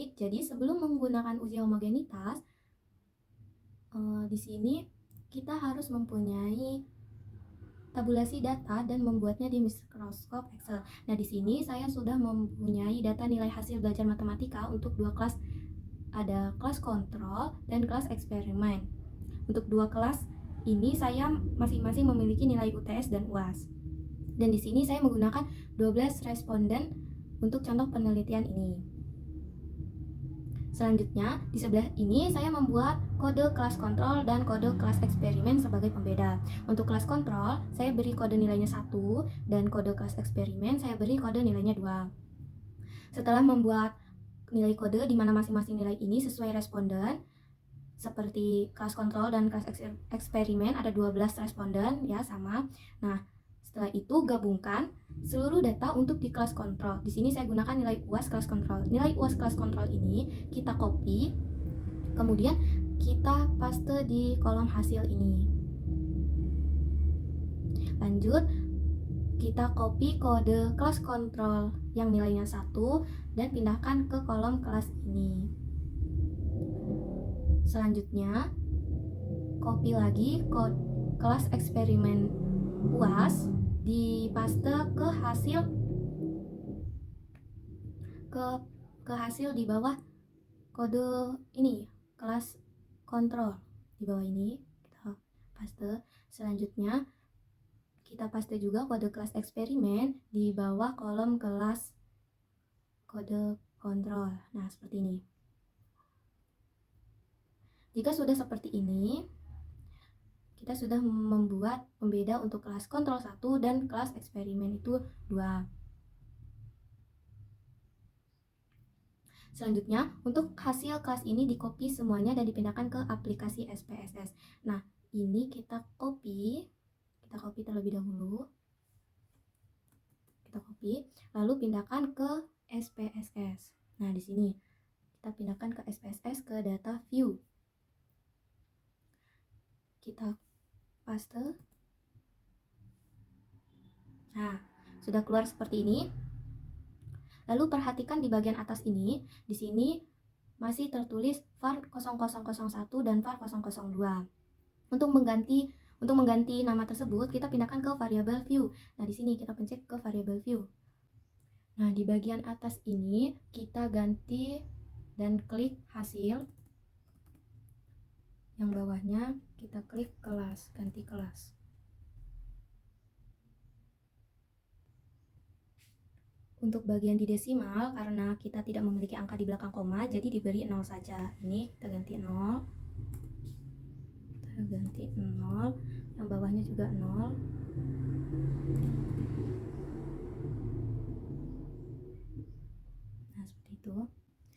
baik. Jadi sebelum menggunakan uji homogenitas, di sini kita harus mempunyai tabulasi data dan membuatnya di Microsoft Excel. Nah, di sini saya sudah mempunyai data nilai hasil belajar matematika untuk dua kelas, ada kelas kontrol dan kelas eksperimen. Untuk dua kelas ini saya masing-masing memiliki nilai UTS dan UAS. Dan di sini saya menggunakan 12 responden untuk contoh penelitian ini. Selanjutnya, di sebelah ini saya membuat kode kelas kontrol dan kode kelas eksperimen sebagai pembeda. Untuk kelas kontrol, saya beri kode nilainya 1, dan kode kelas eksperimen saya beri kode nilainya 2. Setelah membuat nilai kode di mana masing-masing nilai ini sesuai responden, seperti kelas kontrol dan kelas eksperimen ada 12 responden, ya sama. Nah, setelah itu gabungkan seluruh data untuk di kelas kontrol. Di sini saya gunakan nilai UAS kelas kontrol. Nilai UAS kelas kontrol ini kita copy, kemudian kita paste di kolom hasil ini. Lanjut, kita copy kode kelas kontrol yang nilainya 1 dan pindahkan ke kolom kelas ini. Selanjutnya, copy lagi kode kelas eksperimen UAS, dipaste ke hasil di bawah kode ini, kelas kontrol. Di bawah ini kita paste. Selanjutnya kita paste juga kode kelas eksperimen di bawah kolom kelas kode kontrol. Nah, seperti ini. Jika sudah seperti ini, kita sudah membuat pembeda untuk kelas kontrol 1 dan kelas eksperimen itu 2. Selanjutnya, untuk hasil kelas ini di-copy semuanya dan dipindahkan ke aplikasi SPSS. Nah, ini kita copy terlebih dahulu. Kita copy, lalu pindahkan ke SPSS. Nah, di sini kita pindahkan ke SPSS ke data view. Kita paste. Nah, sudah keluar seperti ini. Lalu perhatikan di bagian atas ini, di sini masih tertulis var 0001 dan var 002. Untuk mengganti nama tersebut, kita pindahkan ke variabel view. Nah, di sini kita pencet ke variabel view. Nah, di bagian atas ini kita ganti dan klik hasil. Yang bawahnya kita klik kelas, ganti kelas. Untuk bagian di desimal, karena kita tidak memiliki angka di belakang koma, jadi diberi 0 saja. Ini kita ganti 0. Kita ganti 0. Yang bawahnya juga 0. Nah, seperti itu.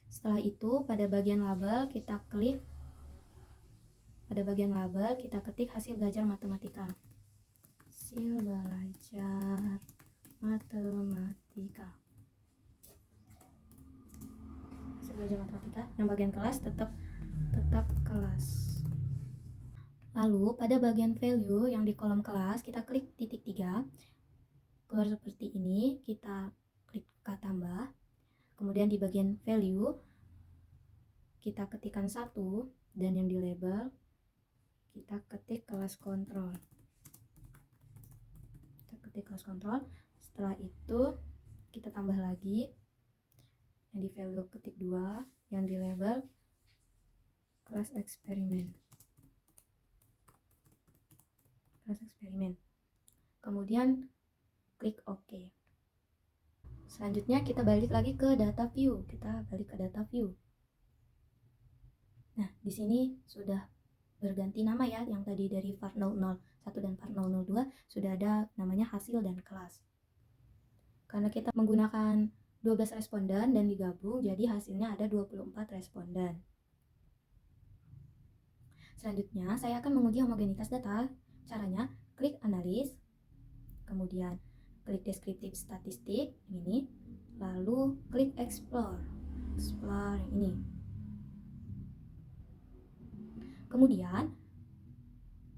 Setelah itu, pada bagian label kita klik. Pada bagian label kita ketik hasil belajar matematika. Hasil belajar matematika. Hasil belajar matematika. Yang bagian kelas tetap kelas. Lalu pada bagian value yang di kolom kelas kita klik titik 3. Keluar seperti ini, kita klik K tambah. Kemudian di bagian value kita ketikkan 1 dan yang di label kita ketik kelas kontrol. Kita ketik kelas kontrol. Setelah itu kita tambah lagi. Yang di value ketik 2, yang di label kelas eksperimen. Kelas eksperimen. Kemudian klik OK. Selanjutnya kita balik lagi ke data view. Kita balik ke data view. Nah, di sini sudah berganti nama ya, yang tadi dari var 001 dan var 002 sudah ada namanya hasil dan kelas. Karena kita menggunakan 12 responden dan digabung, jadi hasilnya ada 24 responden. Selanjutnya, saya akan menguji homogenitas data. Caranya, klik analis, kemudian klik deskriptif statistik, ini, lalu klik explore yang ini. Kemudian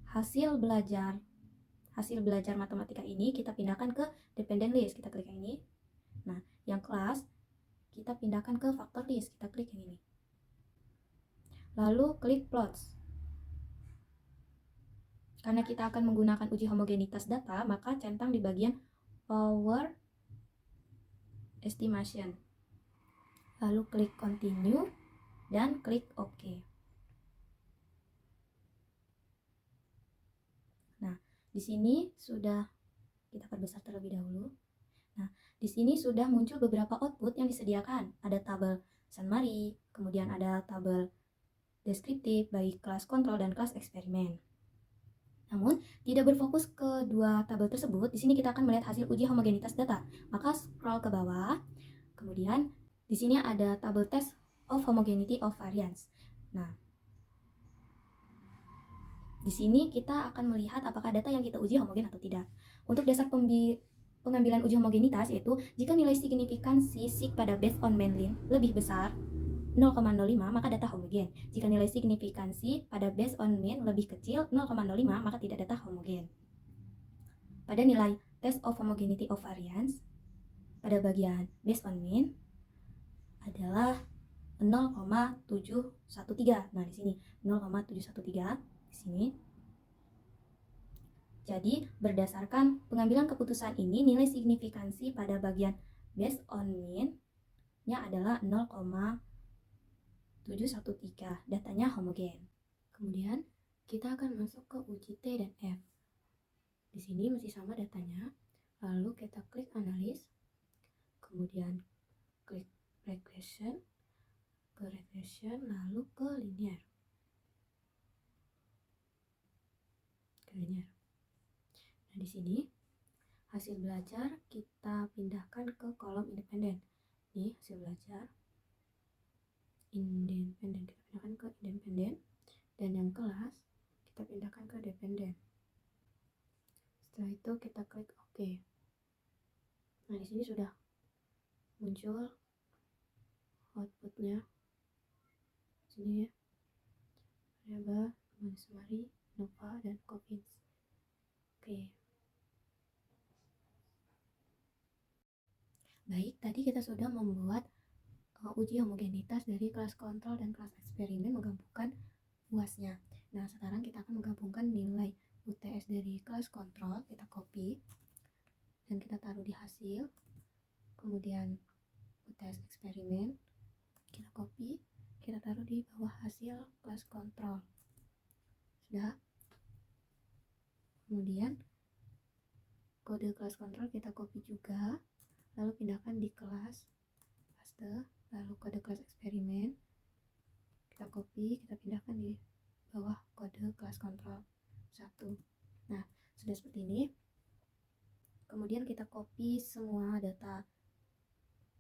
hasil belajar matematika ini kita pindahkan ke dependent list. Kita klik yang ini. Nah, yang kelas kita pindahkan ke factor list. Kita klik yang ini. Lalu klik plots. Karena kita akan menggunakan uji homogenitas data, maka centang di bagian power estimation. Lalu klik continue dan klik OK. Nah, di sini sudah kita perbesar terlebih dahulu. Nah, di sini sudah muncul beberapa output yang disediakan. Ada tabel summary, kemudian ada tabel deskriptif baik kelas kontrol dan kelas eksperimen. Namun, tidak berfokus ke dua tabel tersebut. Di sini kita akan melihat hasil uji homogenitas data. Maka scroll ke bawah. Kemudian, di sini ada tabel test of homogeneity of variance. Nah, di sini kita akan melihat apakah data yang kita uji homogen atau tidak. Untuk dasar pengambilan uji homogenitas yaitu jika nilai signifikansi sig pada based on mean lebih besar 0,05 maka data homogen. Jika nilai signifikansi pada based on mean lebih kecil 0,05 maka tidak data homogen. Pada nilai test of homogeneity of variance pada bagian based on mean adalah 0,713. Nah, di sini 0,713 di sini. Jadi, berdasarkan pengambilan keputusan ini nilai signifikansi pada bagian based on mean-nya adalah 0,713, datanya homogen. Kemudian kita akan masuk ke uji T dan F. Di sini masih sama datanya. Lalu kita klik analis, kemudian klik regression, lalu ke linear. Nah, di sini hasil belajar kita pindahkan ke kolom independen. Nih hasil belajar. Independen kita pindahkan ke independen, dan yang kelas kita pindahkan ke dependen. Setelah itu kita klik OK. Nah, di sini sudah muncul outputnya. Sini ya, variabel summary, Nova dan Coffins. Oke. Baik, tadi kita sudah membuat uji homogenitas dari kelas kontrol dan kelas eksperimen menggabungkan UAS-nya. Nah, sekarang kita akan menggabungkan nilai UTS dari kelas kontrol, kita copy dan kita taruh di hasil. Kemudian UTS eksperimen kita copy, kita taruh di bawah hasil kelas kontrol. Sudah. Kemudian kode kelas kontrol kita copy juga, lalu pindahkan di kelas paste. Lalu kode kelas eksperimen kita copy, kita pindahkan di bawah kode kelas kontrol 1. Nah, sudah seperti ini. Kemudian kita copy semua data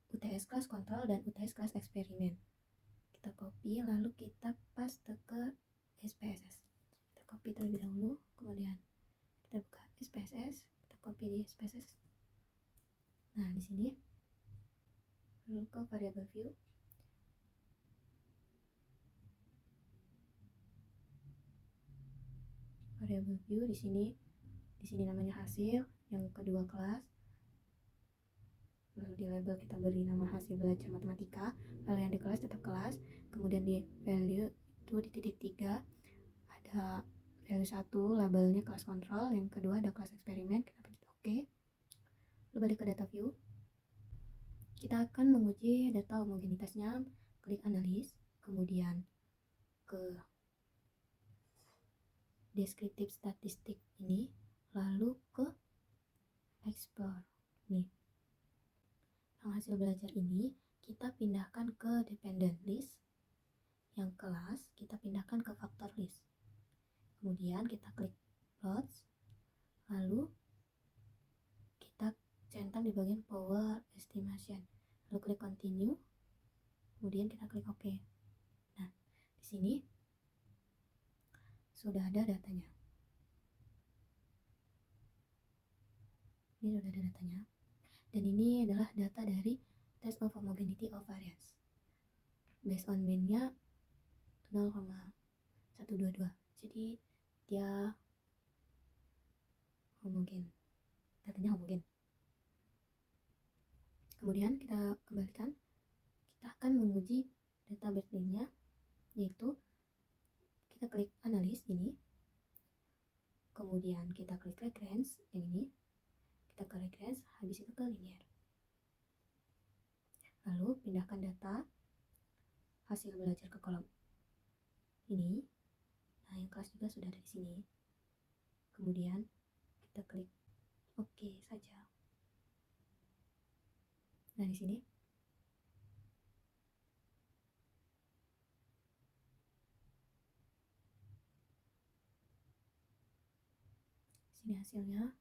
UTS kelas kontrol dan UTS kelas eksperimen. Kita copy, lalu kita paste ke SPSS. Kita copy terlebih dahulu, kemudian kita buka SPSS, kita copy di SPSS. Nah, di sini lalu ke variable view. Variable view di sini namanya hasil, yang kedua kelas. Lalu di label kita beri nama hasil belajar matematika, lalu yang di kelas tetap kelas. Kemudian di value itu di titik 3 ada value 1, labelnya kelas kontrol, yang kedua ada kelas eksperimen, kita pencet OK. Lalu balik ke data view. Kita akan menguji data homogenitasnya, klik analis, kemudian ke deskriptif statistik ini, lalu ke explore. Nih. Yang hasil belajar ini kita pindahkan ke dependent list, yang kelas kita pindahkan ke factor list. Kemudian kita klik plots, lalu kita centang di bagian power estimation, lalu klik continue, kemudian kita klik OK. Nah, di sini sudah ada datanya. Ini sudah ada datanya. Dan ini adalah data dari test of homogeneity of variance. Based on mean-nya 0,122. Jadi dia homogen. Datanya homogen. Kemudian kita kembalikan uji data backlinknya, yaitu kita klik analis ini, kemudian kita klik recurrence yang ini, kita ke recurrence, habis itu ke linear. Lalu pindahkan data hasil belajar ke kolom ini. Nah, yang kelas juga sudah ada di sini. Kemudian kita klik OK saja. Nah, di sini hasilnya.